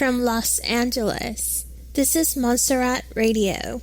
from Los Angeles. This is Montserrat Radio.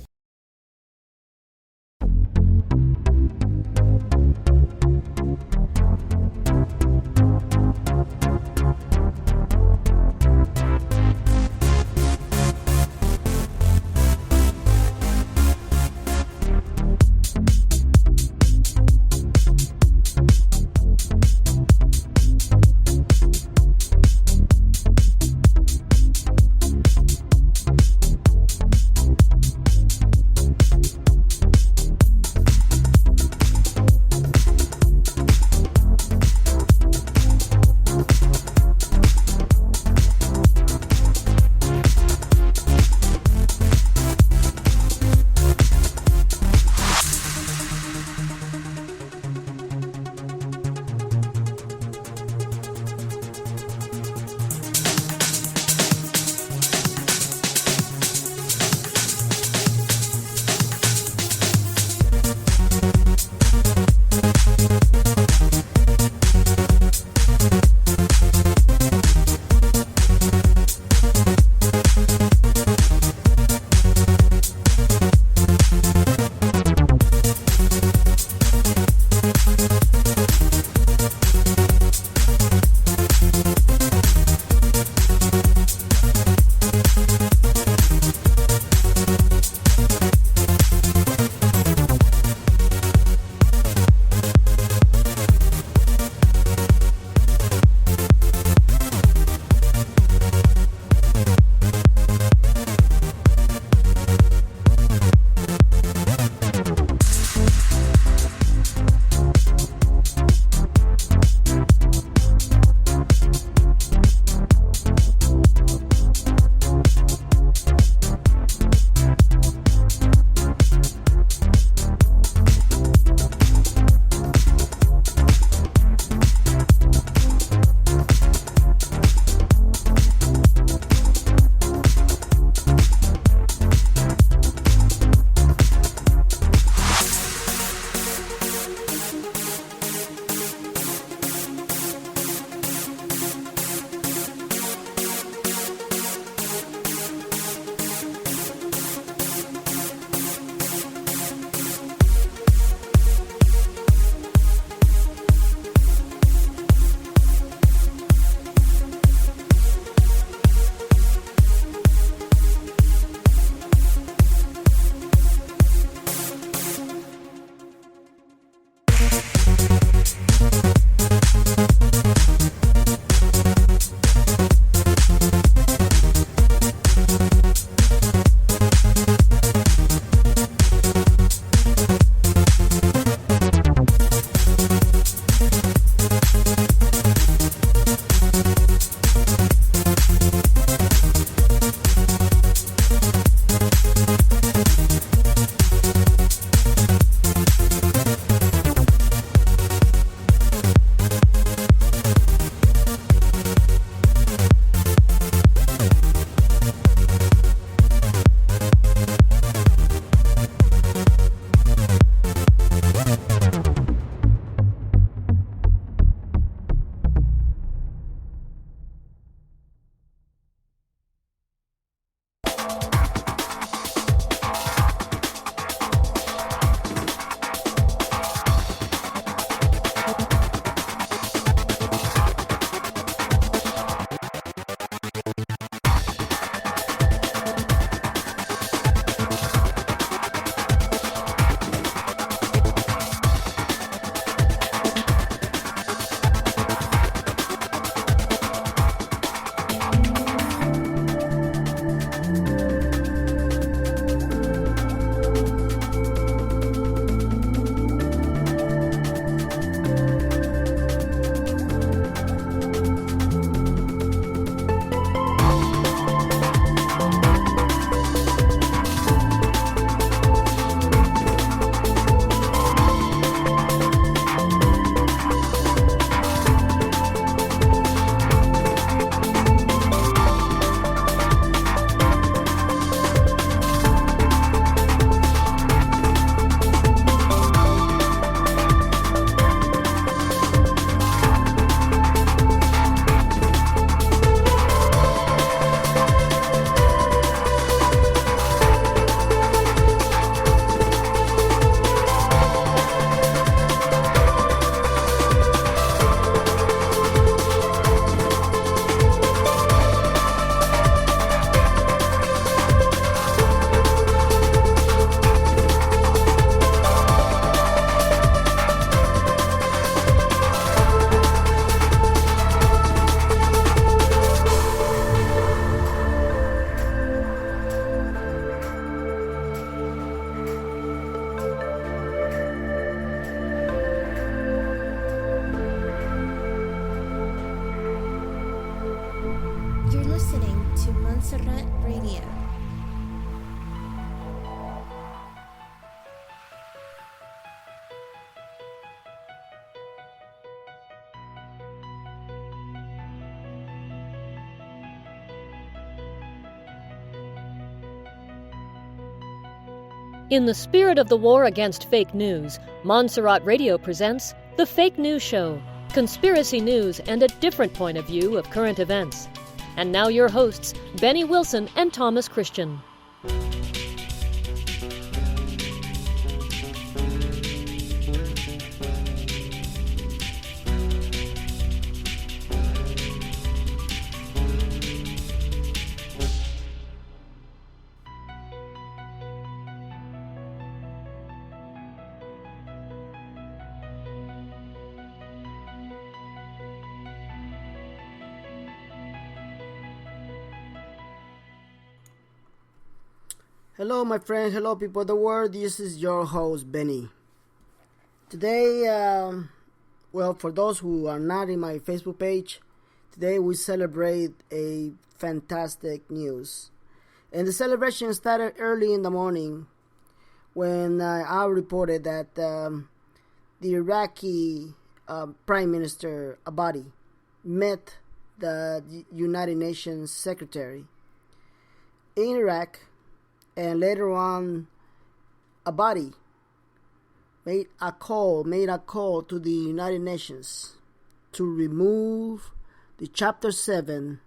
You're listening to Montserrat Radio. In the spirit of the war against fake news, Montserrat Radio presents The Fake News Show, conspiracy news and a different point of view of current events. And now your hosts, Benny Wilson and Thomas Christian. Hello, my friends. Hello, people of the world. This is your host, Benny. Today, for those who are not in my Facebook page, today we celebrate a fantastic news. And the celebration started early in the morning when I reported that the Iraqi Prime Minister Abadi met the United Nations Secretary in Iraq. And later on, Abadi made a call to the United Nations to remove the Chapter 7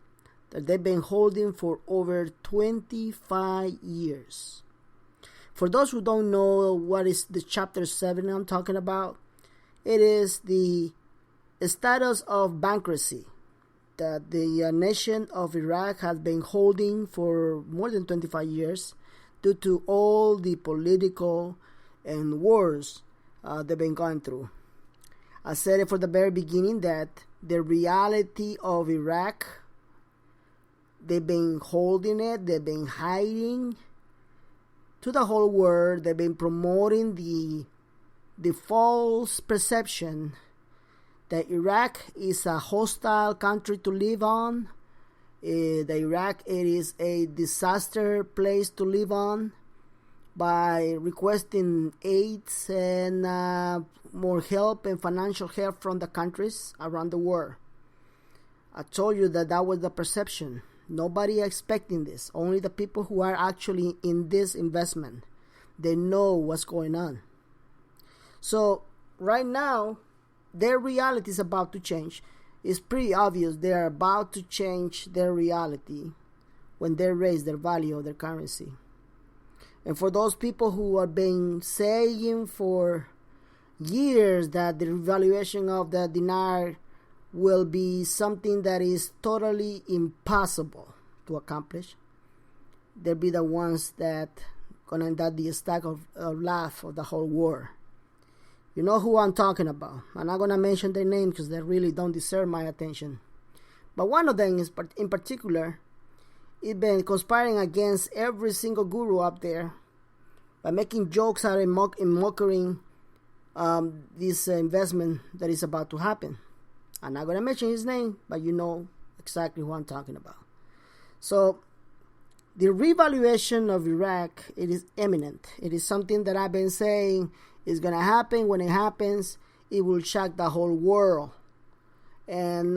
that they've been holding for over 25 years. For those who don't know what is the Chapter 7 I'm talking about, it is the status of bankruptcy that the nation of Iraq has been holding for more than 25 years due to all the political and wars they've been going through. I said it from the very beginning that the reality of Iraq, they've been holding it, they've been hiding to the whole world, they've been promoting the false perception that Iraq is a hostile country to live on. That Iraq, it is a disaster place to live on, by requesting aids and more help and financial help from the countries around the world. I told you that was the perception. Nobody expecting this. Only the people who are actually in this investment, they know what's going on. So right now, their reality is about to change. It's pretty obvious they are about to change their reality when they raise their value of their currency. And for those people who have been saying for years that the revaluation of the dinar will be something that is totally impossible to accomplish, they'll be the ones that gonna end up the stack of laugh of the whole war. You know who I'm talking about. I'm not going to mention their names because they really don't deserve my attention. But one of them is in particular, it's been conspiring against every single guru up there by making jokes out and mocking this investment that is about to happen. I'm not going to mention his name, but you know exactly who I'm talking about. So the revaluation of Iraq, it is imminent. It is something that I've been saying is going to happen. When it happens, it will shock the whole world. And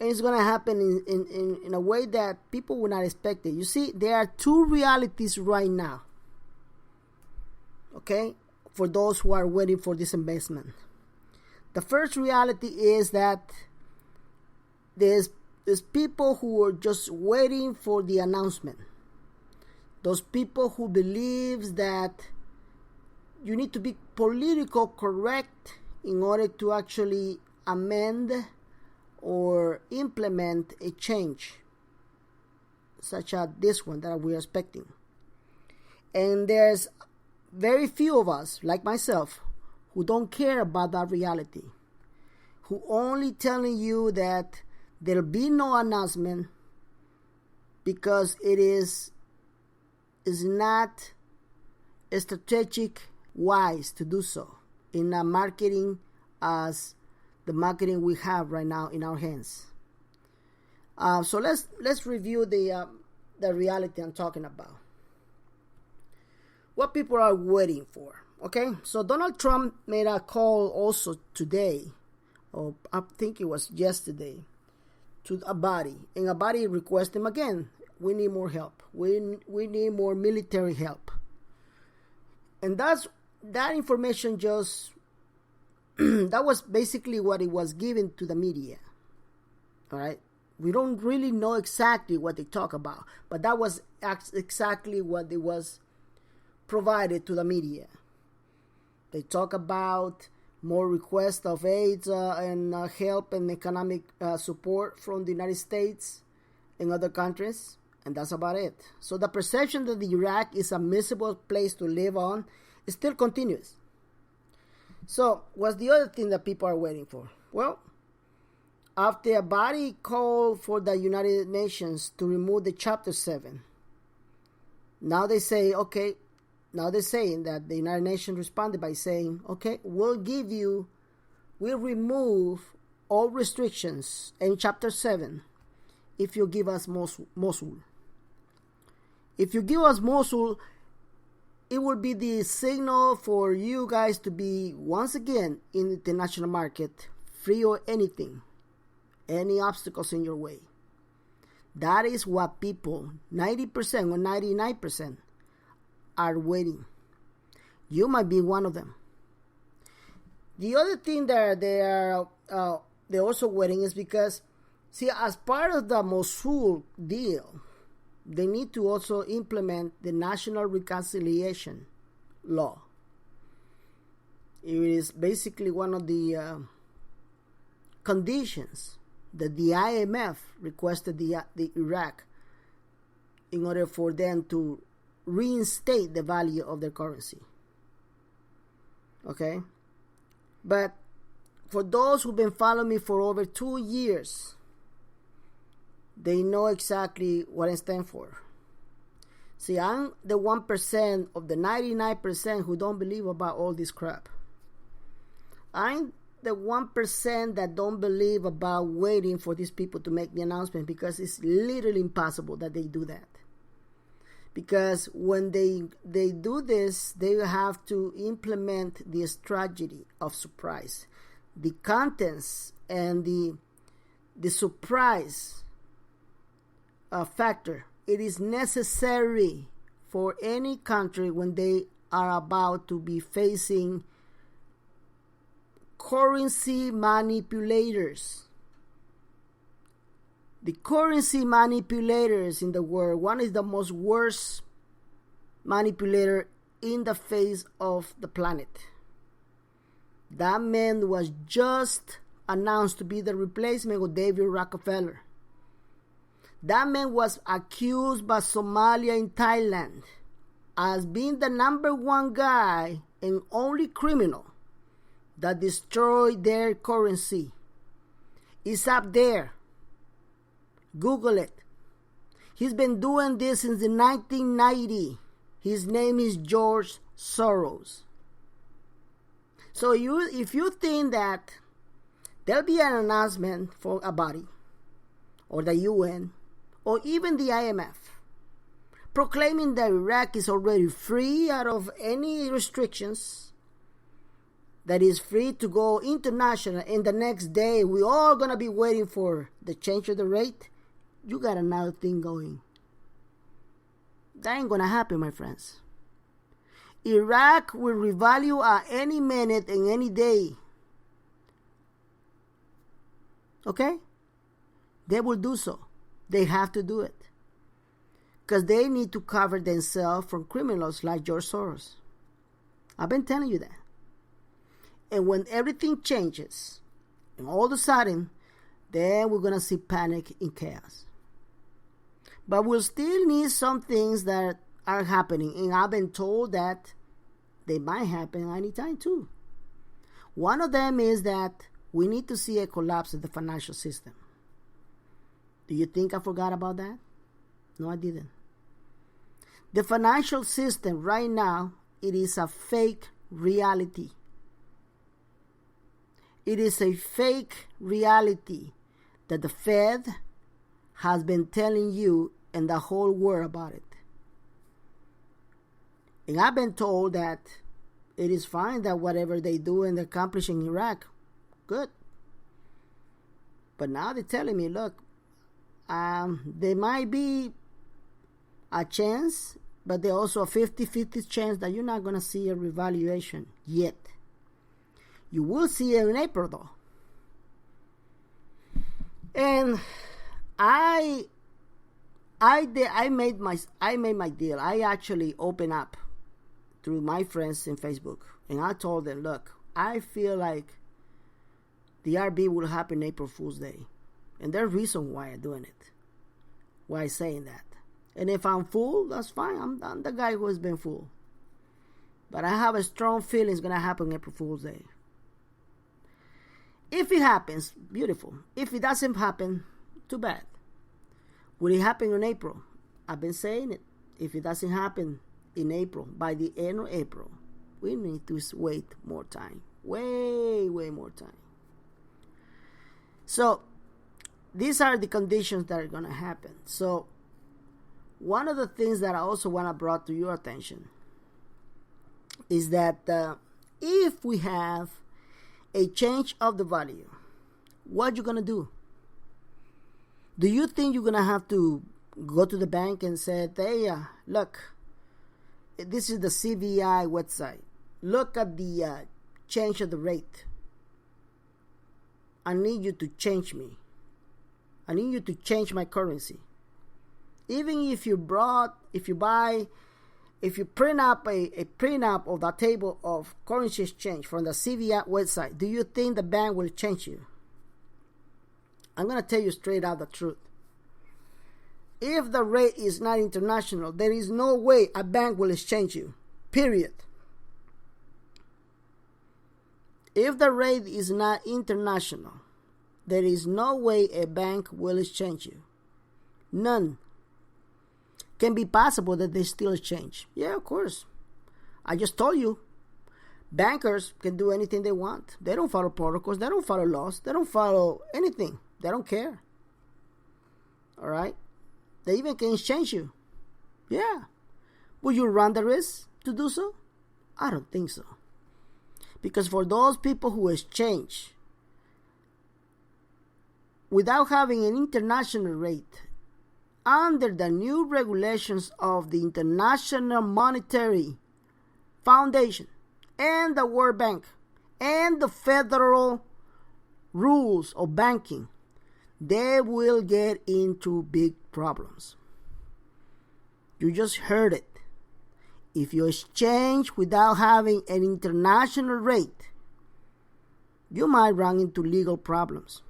it's going to happen in a way that people would not expect it. You see, there are two realities right now, okay, for those who are waiting for this investment. The first reality is that there's people who are just waiting for the announcement. Those people who believes that you need to be political correct in order to actually amend or implement a change such as this one that we're expecting. And there's very few of us, like myself, who don't care about that reality, who only telling you that there'll be no announcement because it is not strategic wise to do so in a marketing as the marketing we have right now in our hands. So let's review the reality I'm talking about. What people are waiting for. Okay, so Donald Trump made a call also today, or I think it was yesterday, to Abadi, and Abadi requested him again. We need more help. We need more military help, and that information just that was basically what it was given to the media. All right, we don't really know exactly what they talk about, but that was exactly what it was provided to the media. They talk about more requests of aid and help and economic support from the United States and other countries, and that's about it. So the perception that Iraq is a miserable place to live on still continues. So what's the other thing that people are waiting for? Well, after Abadi called for the United Nations to remove the Chapter 7, now they say, okay, now they're saying that the United Nations responded by saying, okay, we'll remove all restrictions in Chapter 7 if you give us Mosul. If you give us Mosul, it will be the signal for you guys to be once again in the international market, free of anything, any obstacles in your way. That is what people, 90% or 99%, are waiting. You might be one of them. The other thing that they're also waiting is because, see, as part of the Mosul deal, they need to also implement the National Reconciliation Law. It is basically one of the conditions that the IMF requested the Iraq in order for them to reinstate the value of their currency. Okay? But for those who've been following me for over 2 years, they know exactly what I stand for. See, I'm the 1% of the 99% who don't believe about all this crap. I'm the 1% that don't believe about waiting for these people to make the announcement, because it's literally impossible that they do that. Because when they do this, they have to implement the strategy of surprise. The contents and the surprise factor, it is necessary for any country when they are about to be facing currency manipulators. The currency manipulators in the world, one is the most worst manipulator in the face of the planet. That man was just announced to be the replacement of David Rockefeller. That man was accused by Somalia and Thailand as being the number one guy and only criminal that destroyed their currency. It's up there. Google it. He's been doing this since the 1990. His name is George Soros. So if you think that there'll be an announcement for a body, or the UN, or even the IMF, proclaiming that Iraq is already free out of any restrictions, that is free to go international, and the next day we're all going to be waiting for the change of the rate, you got another thing going. That ain't going to happen, my friends. Iraq will revalue at any minute and any day. Okay? They will do so. They have to do it. Because they need to cover themselves from criminals like George Soros. I've been telling you that. And when everything changes, and all of a sudden, then we're going to see panic and chaos. But we'll still need some things that are happening. And I've been told that they might happen anytime too. One of them is that we need to see a collapse of the financial system. Do you think I forgot about that? No, I didn't. The financial system right now, it is a fake reality. It is a fake reality that the Fed has been telling you and the whole world about it. And I've been told that it is fine that whatever they do and accomplish in Iraq, good. But now they're telling me, look, there might be a chance, but there's also a 50-50 chance that you're not going to see a revaluation yet. You will see it in April, though. And I made my deal. I actually opened up through my friends in Facebook, and I told them, look, I feel like the RB will happen April Fool's Day. And there's a reason why I'm doing it, why I'm saying that. And if I'm fooled, that's fine. I'm the guy who has been fooled. But I have a strong feeling it's going to happen April Fool's Day. If it happens, beautiful. If it doesn't happen, too bad. Will it happen in April? I've been saying it. If it doesn't happen in April, by the end of April, we need to wait more time. Way more time. So, these are the conditions that are going to happen. So, one of the things that I also want to bring to your attention is that if we have a change of the value, what you going to do? Do you think you're going to have to go to the bank and say, hey, look, this is the CVI website. Look at the change of the rate. I need you to change me. I need you to change my currency. Even if you print up a print-up of the table of currency exchange from the CVI website, do you think the bank will change you? I'm going to tell you straight out the truth. If the rate is not international, there is no way a bank will exchange you. Period. If the rate is not international, there is no way a bank will exchange you. None. Can be possible that they still exchange. Yeah, of course. I just told you. Bankers can do anything they want. They don't follow protocols. They don't follow laws. They don't follow anything. They don't care. All right? They even can exchange you. Yeah. Will you run the risk to do so? I don't think so. Because for those people who exchange without having an international rate, under the new regulations of the International Monetary Foundation and the World Bank and the federal rules of banking, they will get into big problems. You just heard it. If you exchange without having an international rate, you might run into legal problems.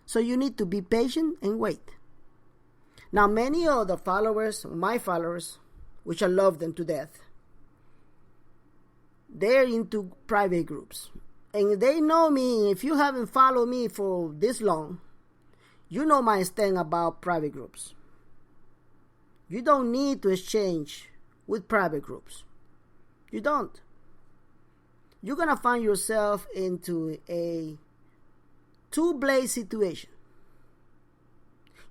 So you need to be patient and wait. Now, many of the followers, my followers, which I love them to death, they're into private groups. And they know me. If you haven't followed me for this long, you know my stand about private groups. You don't need to exchange with private groups. You don't. You're going to find yourself into a two-blade situation.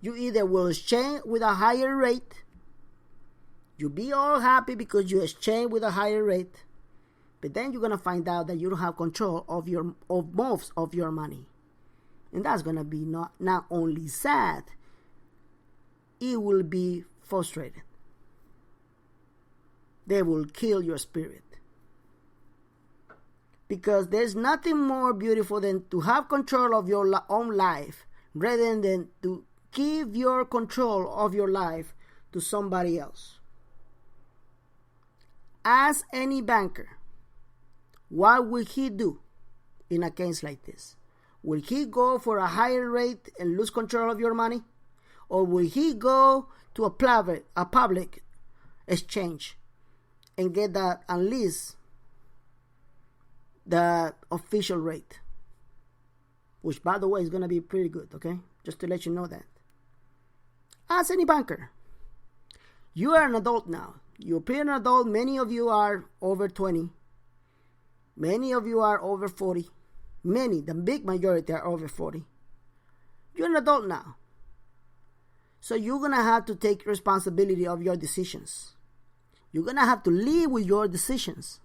You either will exchange with a higher rate. You'll be all happy because you exchange with a higher rate. But then you're going to find out that you don't have control of most of your money. And that's going to be not only sad, it will be frustrated. They will kill your spirit. Because there's nothing more beautiful than to have control of your own life rather than to give your control of your life to somebody else. Ask any banker, what will he do in a case like this? Will he go for a higher rate and lose control of your money? Or will he go to a public exchange and get that at least the official rate? Which, by the way, is going to be pretty good, okay? Just to let you know that. Ask any banker. You are an adult now. You're an adult. Many of you are over 20. Many of you are over 40. Many, the big majority are over 40. You're an adult now. So you're going to have to take responsibility of your decisions. You're going to have to live with your decisions.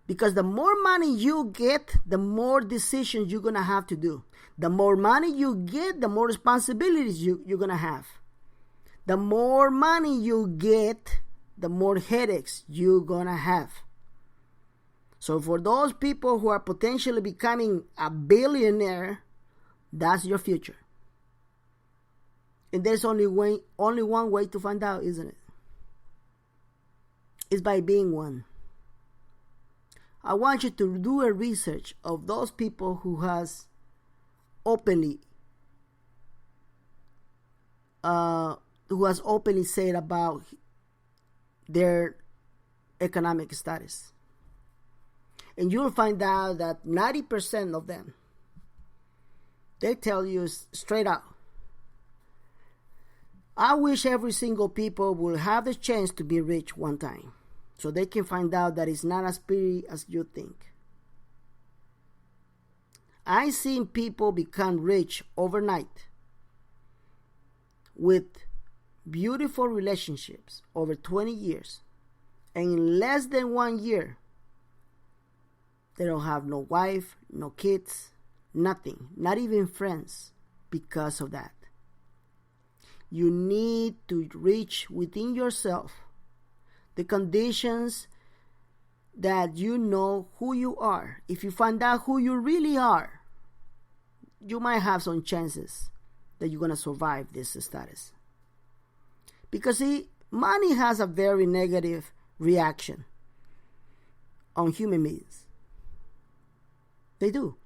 Because the more money you get, the more decisions you're going to have to do. The more money you get, the more responsibilities you're going to have. The more money you get, the more headaches you're going to have. So for those people who are potentially becoming a billionaire, that's your future. And there's only one way to find out, isn't it? It's by being one. I want you to do a research of those people who has openly said about their economic status. And you'll find out that 90% of them, they tell you straight out, I wish every single people will have the chance to be rich one time, so they can find out that it's not as pretty as you think. I've seen people become rich overnight with beautiful relationships over 20 years, and in less than 1 year, they don't have no wife, no kids, nothing, not even friends because of that. You need to reach within yourself the conditions that you know who you are. If you find out who you really are, you might have some chances that you're going to survive this status. Because see, money has a very negative reaction on human beings. They do.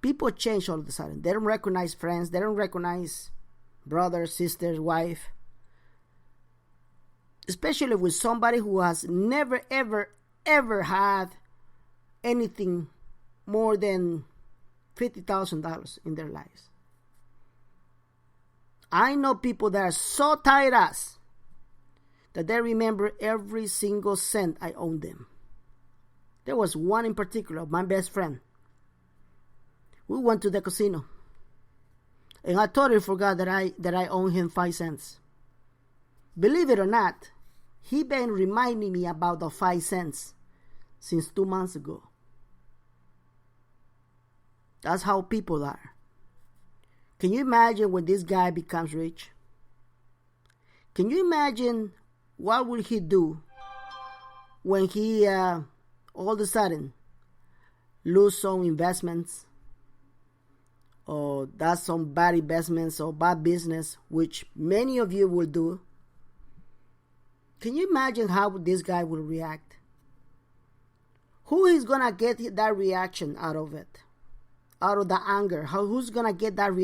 People change all of a sudden. They don't recognize friends. They don't recognize brothers, sisters, wife. Especially with somebody who has never, ever had anything more than $50,000 in their lives. I know people that are so tired ass that they remember every single cent I owe them. There was one in particular, my best friend. We went to the casino, and I totally forgot that I owe him 5 cents. Believe it or not, he been reminding me about the 5 cents since 2 months ago. That's how people are. Can you imagine when this guy becomes rich? Can you imagine what will he do when he all of a sudden lose some investments, or does some bad investments or bad business, which many of you will do? Can you imagine how this guy will react? Who is gonna get that reaction out of it? Out of the anger? Who's gonna get that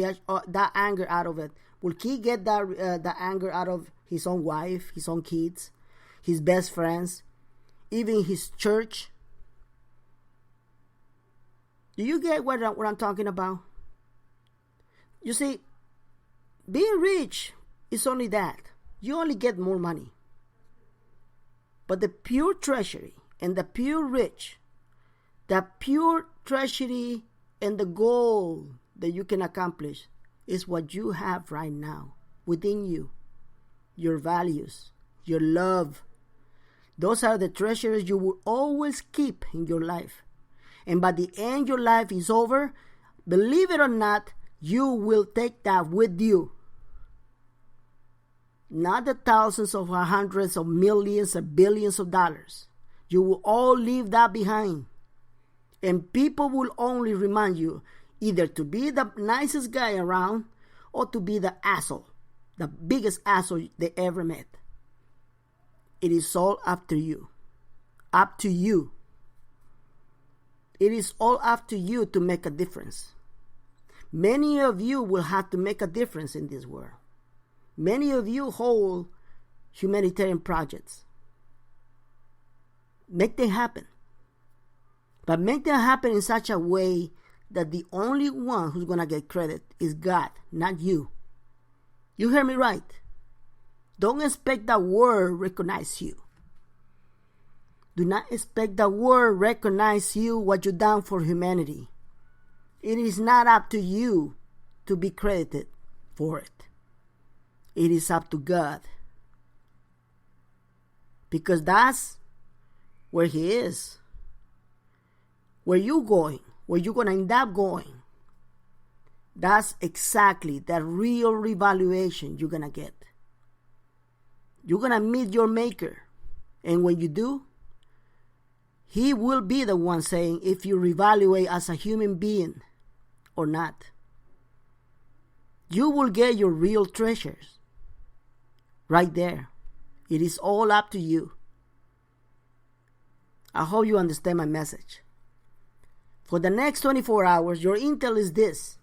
that anger out of it? Will he get the anger out of his own wife, his own kids, his best friends, even his church? Do you get what I'm talking about? You see, being rich is only that. You only get more money. But the pure treasury and the pure rich, the pure treasury and the goal that you can accomplish is what you have right now within you. Your values, your love. Those are the treasures you will always keep in your life. And by the end your life is over, believe it or not, you will take that with you. Not the thousands of hundreds of millions or billions of dollars. You will all leave that behind. And people will only remind you either to be the nicest guy around or to be the asshole, the biggest asshole they ever met. It is all up to you. Up to you. It is all up to you to make a difference. Many of you will have to make a difference in this world. Many of you hold humanitarian projects. Make them happen. But make them happen in such a way that the only one who's going to get credit is God, not you. You hear me right? Don't expect the world recognize you. Do not expect the world recognize you, what you've done for humanity. It is not up to you to be credited. for it. It is up to God. Because that's where He is. Where you going, where you're going to end up going. That's exactly the real revaluation you're going to get. You're going to meet your Maker. And when you do, He will be the one saying if you reevaluate as a human being or not. You will get your real treasures right there. It is all up to you. I hope you understand my message. For the next 24 hours, your intel is this.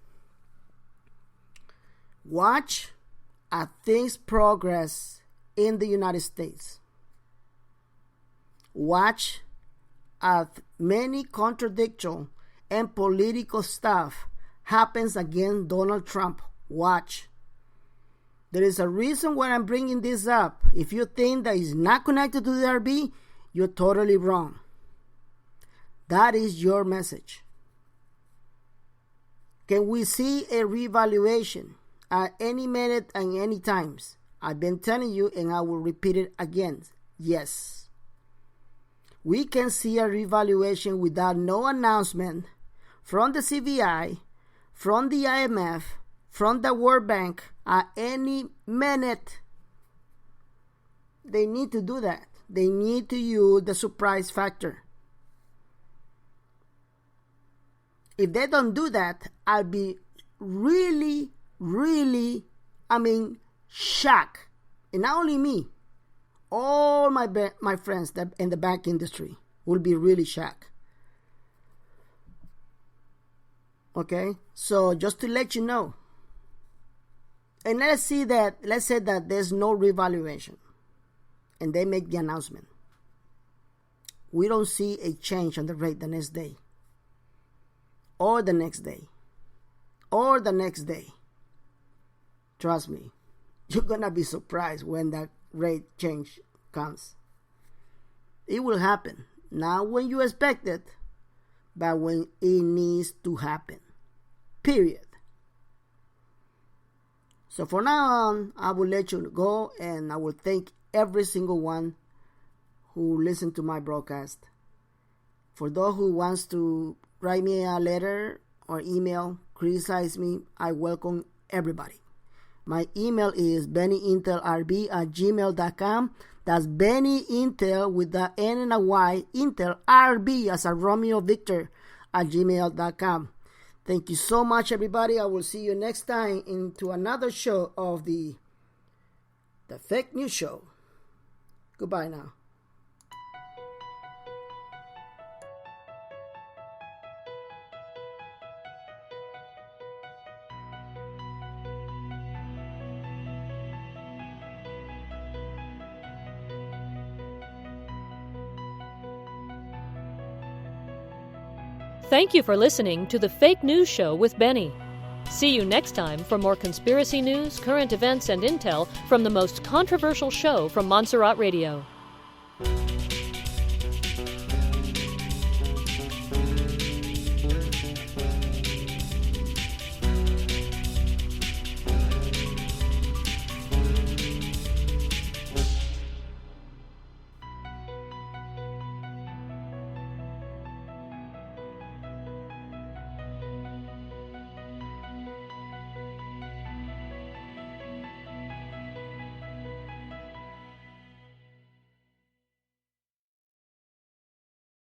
Watch as things progress in the United States. Watch as many contradictory and political stuff happens against Donald Trump. Watch. There is a reason why I'm bringing this up. If you think that it's not connected to the RB, you're totally wrong. That is your message. Can we see a revaluation at any minute and any times? I've been telling you and I will repeat it again. Yes. We can see a revaluation without no announcement from the CVI, from the IMF, from the World Bank at any minute. They need to do that. They need to use the surprise factor. If they don't do that, I'll be really, shocked. And not only me, all my friends that in the bank industry will be really shocked. Okay? So just to let you know. And let's say that there's no revaluation. And they make the announcement. We don't see a change on the rate the next day. Or the next day. Or the next day. Trust me. You're going to be surprised when that rate change comes. It will happen. Not when you expect it, but when it needs to happen. Period. So for now on, I will let you go and I will thank every single one who listened to my broadcast. For those who wants to write me a letter or email, criticize me, I welcome everybody. My email is bennyintelrb@gmail.com. That's bennyintel with the N and a Y, Intel RB as a Romeo Victor @gmail.com. Thank you so much, everybody. I will see you next time into another show of the Fake News Show. Goodbye now. Thank you for listening to The Fake News Show with Benny. See you next time for more conspiracy news, current events, and intel from the most controversial show from Montserrat Radio.